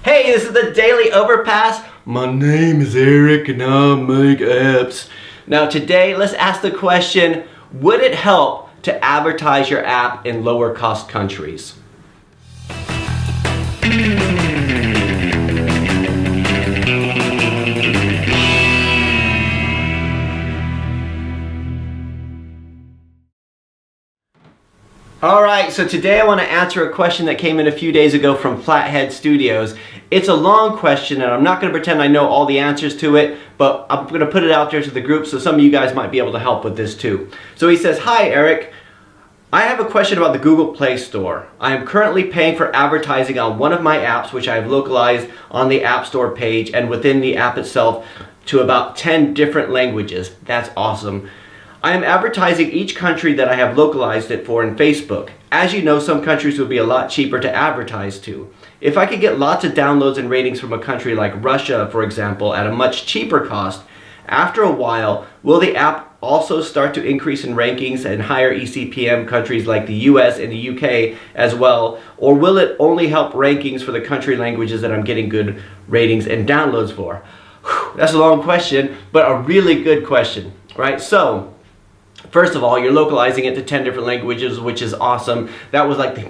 Hey, this is the Daily Overpass. My name is Eric and I make apps. Now today, let's ask the question, would it help to advertise your app in lower cost countries? Alright, so today I want to answer a question that came in a few days ago from Flathead Studios. It's a long question and I'm not going to pretend I know all the answers to it, but I'm going to put it out there to the group so some of you guys might be able to help with this too. So he says, "Hi Eric, I have a question about the Google Play Store. I am currently paying for advertising on one of my apps which I have localized on the App Store page and within the app itself to about 10 different languages. That's awesome. I am advertising each country that I have localized it for in Facebook. As you know, some countries would be a lot cheaper to advertise to. If I could get lots of downloads and ratings from a country like Russia, for example, at a much cheaper cost, after a while, will the app also start to increase in rankings in higher eCPM countries like the US and the UK as well? Or will it only help rankings for the country languages that I'm getting good ratings and downloads for?" Whew, that's a long question, but a really good question, right? So, first of all, you're localizing it to 10 different languages, which is awesome. That was like the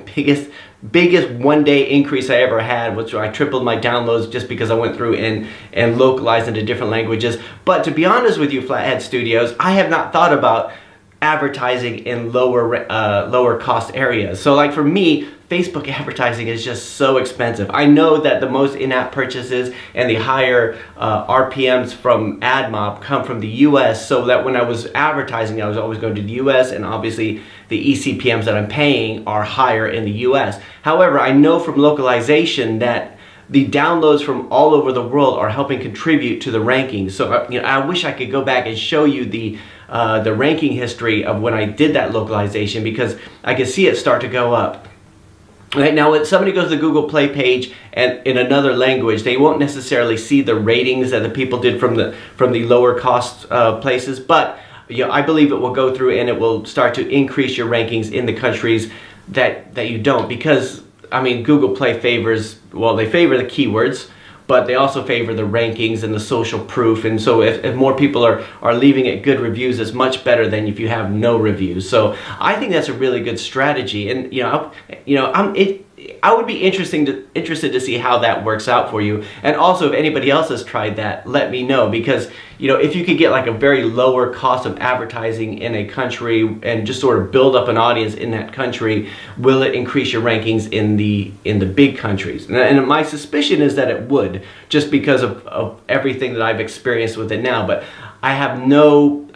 biggest one-day increase I ever had, which I tripled my downloads just because I went through and localized into different languages. But to be honest with you, Flathead Studios, I have not thought about advertising in lower cost areas. So like for me, Facebook advertising is just so expensive. I know that the most in-app purchases and the higher RPMs from AdMob come from the US, so that when I was advertising, I was always going to the US, and obviously the eCPMs that I'm paying are higher in the US. However, I know from localization that the downloads from all over the world are helping contribute to the rankings. So I wish I could go back and show you the ranking history of when I did that localization, because I could see it start to go up. Right now, when somebody goes to the Google Play page and in another language, they won't necessarily see the ratings that the people did from the lower cost places, but I believe it will go through and it will start to increase your rankings in the countries that you don't, because I mean, Google Play favors, well, they favor the keywords, but they also favor the rankings and the social proof. And so if more people are leaving it good reviews, it's much better than if you have no reviews. So I think that's a really good strategy. And I would be interested to see how that works out for you. And also, if anybody else has tried that, let me know, because if you could get like a very lower cost of advertising in a country and just sort of build up an audience in that country, will it increase your rankings in the big countries? And my suspicion is that it would, just because of everything that I've experienced with it now. But I have no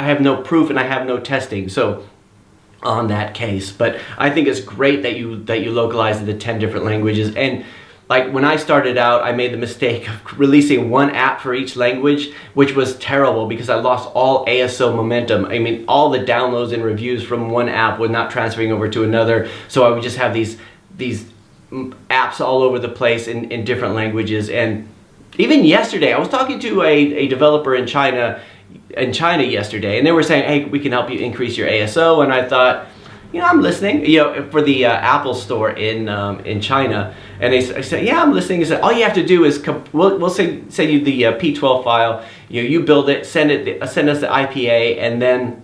proof and I have no testing. So on that case, but I think it's great that you localize it to 10 different languages. And like when I started out, I made the mistake of releasing one app for each language, which was terrible because I lost all ASO momentum. I mean, all the downloads and reviews from one app were not transferring over to another, so I would just have these apps all over the place in different languages. And even yesterday, I was talking to a developer in China yesterday, and they were saying, "Hey, we can help you increase your ASO," and I thought, I'm listening, for the Apple Store in China, and I said, "Yeah, I'm listening." He said, "All you have to do is we'll send you the P12 file, you build it, send us the IPA, and then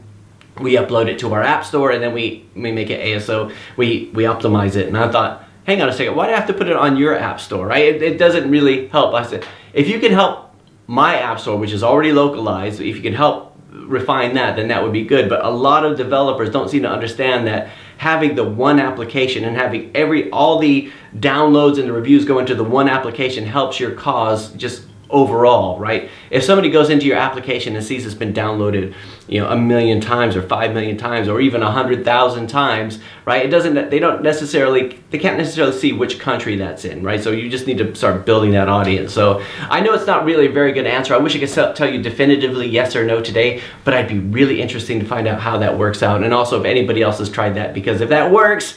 we upload it to our App Store, and then we make it ASO, we optimize it." And I thought, hang on a second, why do I have to put it on your App Store, right? It doesn't really help. I said, if you can help my App Store, which is already localized, if you can help refine that, then that would be good. But a lot of developers don't seem to understand that having the one application and having all the downloads and the reviews go into the one application helps your cause just overall, right? If somebody goes into your application and sees it's been downloaded, 1 million times or 5 million times or even 100,000 times, right? They can't necessarily see which country that's in, right? So you just need to start building that audience. So I know it's not really a very good answer. I wish I could tell you definitively yes or no today, but I'd be really interested to find out how that works out. And also if anybody else has tried that, because if that works,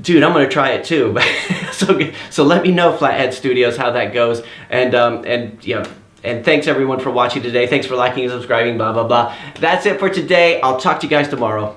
dude, I'm gonna try it too. so let me know, Flathead Studios, how that goes. And thanks everyone for watching today. Thanks for liking and subscribing, blah, blah, blah. That's it for today. I'll talk to you guys tomorrow.